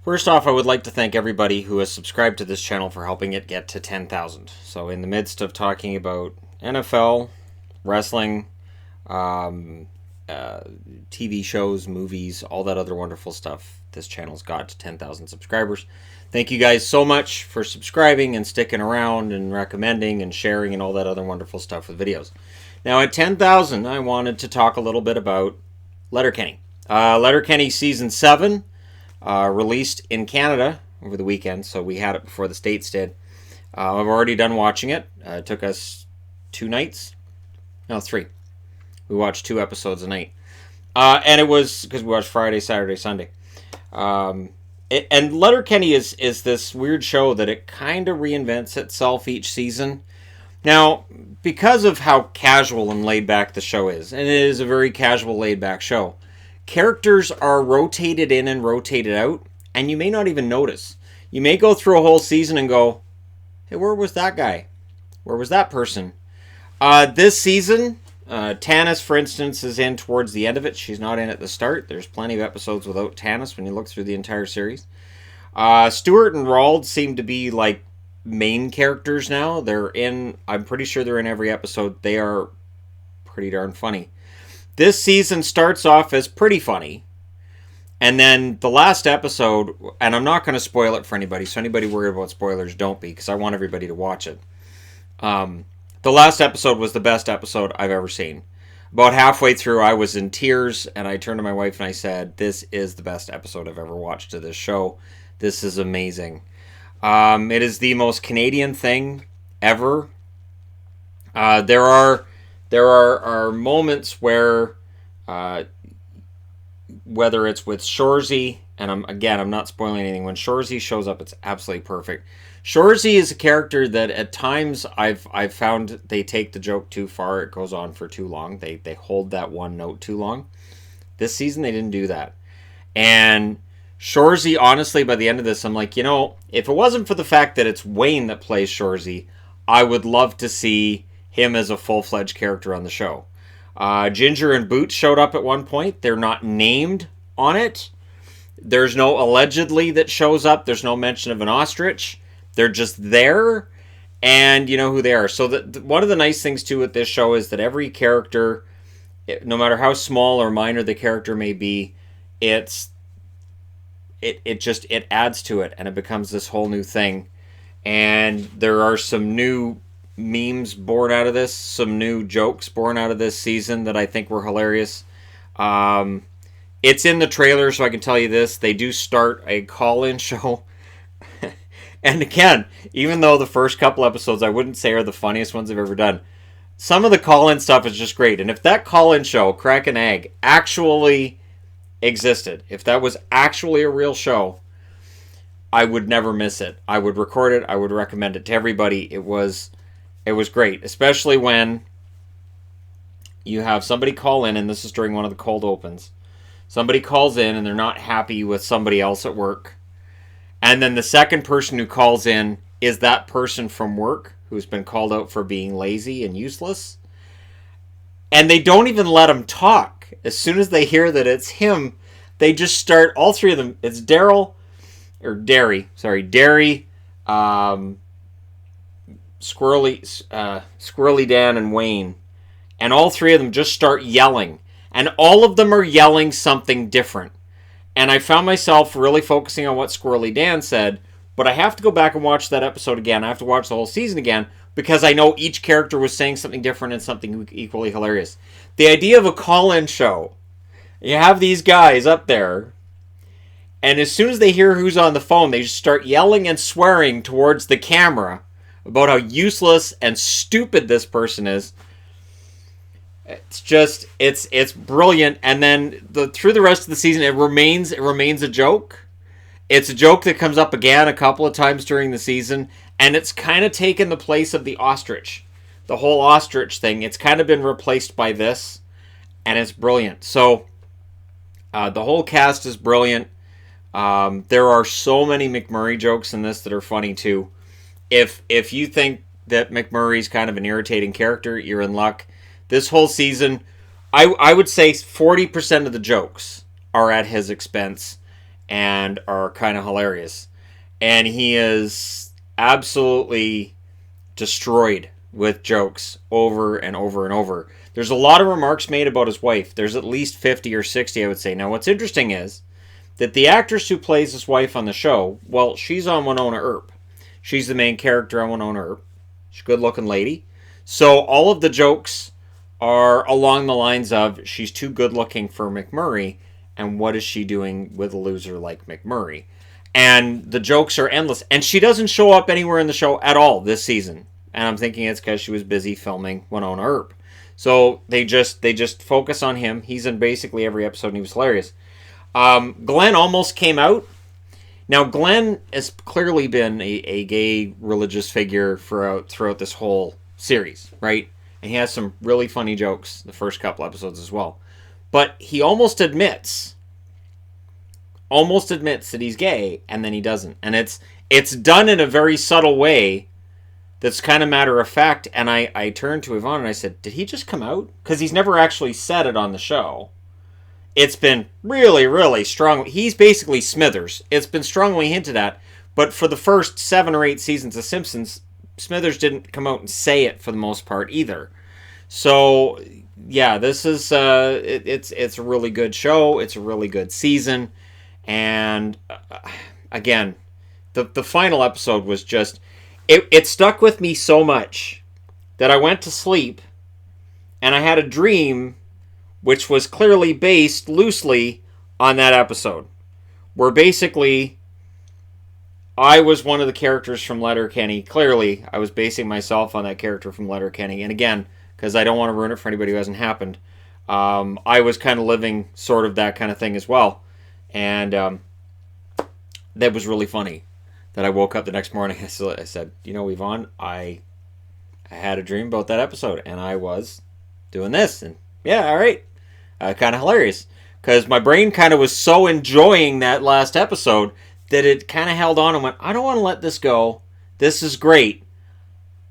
First off, I would like to thank everybody who has subscribed to this channel for helping it get to 10,000. So in the midst of talking about NFL, wrestling, um, TV shows, movies, all that other wonderful stuff, this channel's got to 10,000 subscribers. Thank you guys so much for subscribing and sticking around and recommending and sharing and all that other wonderful stuff with videos. Now at 10,000, I wanted to talk a little bit about Letterkenny. Letterkenny Season 7 released in Canada over the weekend, so we had it before the States did. I've already done watching it. It took us 2 nights. No, 3. We watched 2 episodes a night. And it was because we watched Friday, Saturday, Sunday. And Letterkenny is this weird show that it kind of reinvents itself each season. Now, because of how casual and laid back the show is, and it is a very casual, laid back show, characters are rotated in and rotated out, and you may not even notice. You may go through a whole season and go, hey, where was that guy? Where was that person? This season, Tanis, for instance, is in towards the end of it. She's not in at the start. There's plenty of episodes without Tanis when you look through the entire series. Stuart and Rald seem to be like main characters now. They're in, I'm pretty sure they're in every episode. They are pretty darn funny. This season starts off as pretty funny. And then the last episode, and I'm not going to spoil it for anybody, so anybody worried about spoilers, don't be, because I want everybody to watch it. The last episode was the best episode I've ever seen. About halfway through, I was in tears, and I turned to my wife and I said, this is the best episode I've ever watched of this show. This is amazing. It is the most Canadian thing ever. There are moments where, whether it's with Shorzy, and I'm not spoiling anything. When Shorzy shows up, it's absolutely perfect. Shorzy is a character that at times I've found they take the joke too far. It goes on for too long. They hold that one note too long. This season they didn't do that. And Shorzy, honestly, by the end of this, I'm like, if it wasn't for the fact that it's Wayne that plays Shorzy, I would love to see him as a full-fledged character on the show. Ginger and Boots showed up at one point. They're not named on it. There's no allegedly that shows up. There's no mention of an ostrich. They're just there, and you know who they are. So one of the nice things, too, with this show is that every character, no matter how small or minor the character may be, it adds to it, and it becomes this whole new thing. And there are some new memes born out of this, some new jokes born out of this season that I think were hilarious. It's in the trailer, so I can tell you this. They do start a call-in show. And again, even though the first couple episodes I wouldn't say are the funniest ones I've ever done, some of the call-in stuff is just great. And if that call-in show, Crack an Egg, actually existed, if that was actually a real show, I would never miss it. I would record it. I would recommend it to everybody. It was great, especially when you have somebody call in, and this is during one of the cold opens. Somebody calls in and they're not happy with somebody else at work. And then the second person who calls in is that person from work who's been called out for being lazy and useless. And they don't even let him talk. As soon as they hear that it's him, they just start, all three of them, it's Derry, Squirrely Dan, and Wayne. And all three of them just start yelling. And all of them are yelling something different. And I found myself really focusing on what Squirrely Dan said, but I have to go back and watch that episode again. I have to watch the whole season again, because I know each character was saying something different and something equally hilarious. The idea of a call-in show, you have these guys up there, and as soon as they hear who's on the phone, they just start yelling and swearing towards the camera about how useless and stupid this person is. It's just, it's brilliant. And then through the rest of the season, it remains a joke. It's a joke that comes up again a couple of times during the season, and it's kind of taken the place of the ostrich. The whole ostrich thing, it's kind of been replaced by this, and it's brilliant. So, the whole cast is brilliant. There are so many McMurray jokes in this that are funny too. If you think that McMurray's kind of an irritating character, you're in luck. This whole season, I would say 40% of the jokes are at his expense. and are kind of hilarious. And he is absolutely destroyed with jokes over and over and over. There's a lot of remarks made about his wife. There's at least 50 or 60, I would say. Now, what's interesting is that the actress who plays his wife on the show, well, she's on Winona Earp. She's the main character on Winona Earp. She's a good-looking lady. So all of the jokes are along the lines of, she's too good-looking for McMurray, and what is she doing with a loser like McMurray? And the jokes are endless. And she doesn't show up anywhere in the show at all this season. And I'm thinking it's because she was busy filming Winona Earp. So they just focus on him. He's in basically every episode, and he was hilarious. Glen almost came out. Now, Glen has clearly been a gay religious figure throughout this whole series, right? And he has some really funny jokes the first couple episodes as well. But he almost admits that he's gay, and then he doesn't. And it's done in a very subtle way that's kind of matter of fact. And I turned to Yvonne and I said, did he just come out? Because he's never actually said it on the show. It's been really, really strong. He's basically Smithers. It's been strongly hinted at. But for the first 7 or 8 seasons of Simpsons, Smithers didn't come out and say it for the most part either. So, yeah, this is it's a really good show. It's a really good season. And, again, the final episode was just... It stuck with me so much that I went to sleep and I had a dream which was clearly based loosely on that episode, where basically I was one of the characters from Letterkenny. Clearly, I was basing myself on that character from Letterkenny. And again, because I don't want to ruin it for anybody who hasn't happened, I was kind of living sort of that kind of thing as well. And that was really funny. That I woke up the next morning, I said, you know, Yvonne, I had a dream about that episode, and I was doing this. And yeah, all right. Kind of hilarious. Because my brain kind of was so enjoying that last episode that it kind of held on and went, I don't want to let this go. This is great.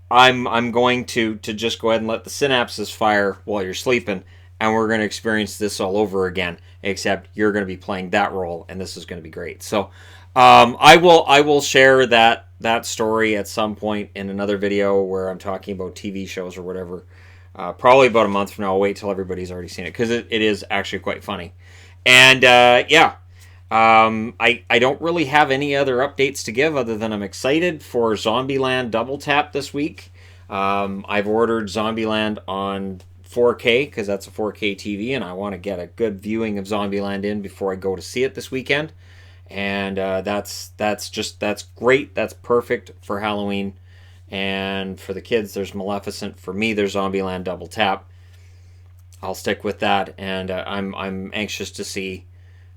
I'm going to just go ahead and let the synapses fire while you're sleeping, and we're going to experience this all over again, except you're going to be playing that role, and this is going to be great. So I will share that story at some point in another video where I'm talking about TV shows or whatever. Probably about a month from now. I'll wait till everybody's already seen it, because it is actually quite funny. And yeah, I don't really have any other updates to give other than I'm excited for Zombieland Double Tap this week. I've ordered Zombieland on 4K because that's a 4K TV, and I want to get a good viewing of Zombieland in before I go to see it this weekend. And that's great. That's perfect for Halloween. And for the kids, there's Maleficent. For me, there's Zombieland Double Tap. I'll stick with that, and I'm anxious to see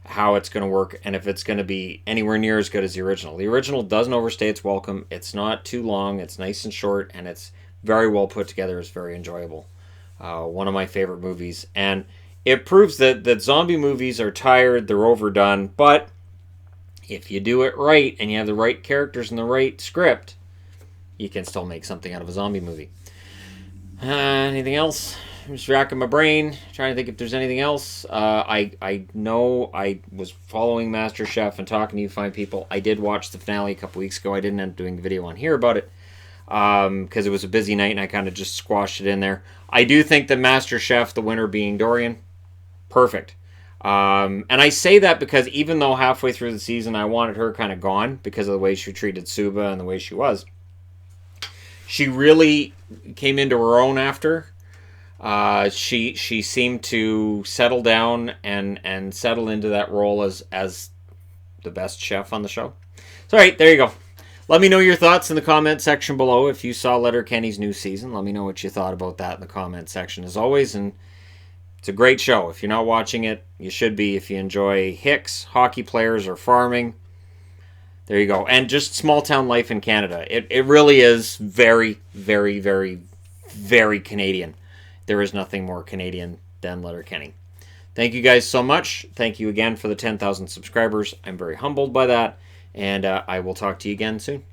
how it's going to work and if it's going to be anywhere near as good as the original. The original doesn't overstay its welcome. It's not too long. It's nice and short, and it's very well put together. It's very enjoyable. One of my favorite movies, and it proves that zombie movies are tired. They're overdone, but if you do it right and you have the right characters and the right script, you can still make something out of a zombie movie. Anything else? I'm just racking my brain, trying to think if there's anything else. I know I was following MasterChef and talking to you fine people. I did watch the finale a couple weeks ago. I didn't end up doing a video on here about it because it was a busy night and I kind of just squashed it in there. I do think that MasterChef, the winner being Dorian, perfect. And I say that because even though halfway through the season I wanted her kind of gone because of the way she treated Suba and the way she was, she really came into her own after. She seemed to settle down and settle into that role as the best chef on the show. So, all right, there you go. Let me know your thoughts in the comment section below. If you saw Letterkenny's new season, let me know what you thought about that in the comment section as always. And it's a great show. If you're not watching it, you should be. If you enjoy Hicks, hockey players, or farming, there you go. And just small town life in Canada. It really is very, very, very, very Canadian. There is nothing more Canadian than Letterkenny. Thank you guys so much. Thank you again for the 10,000 subscribers. I'm very humbled by that. And I will talk to you again soon.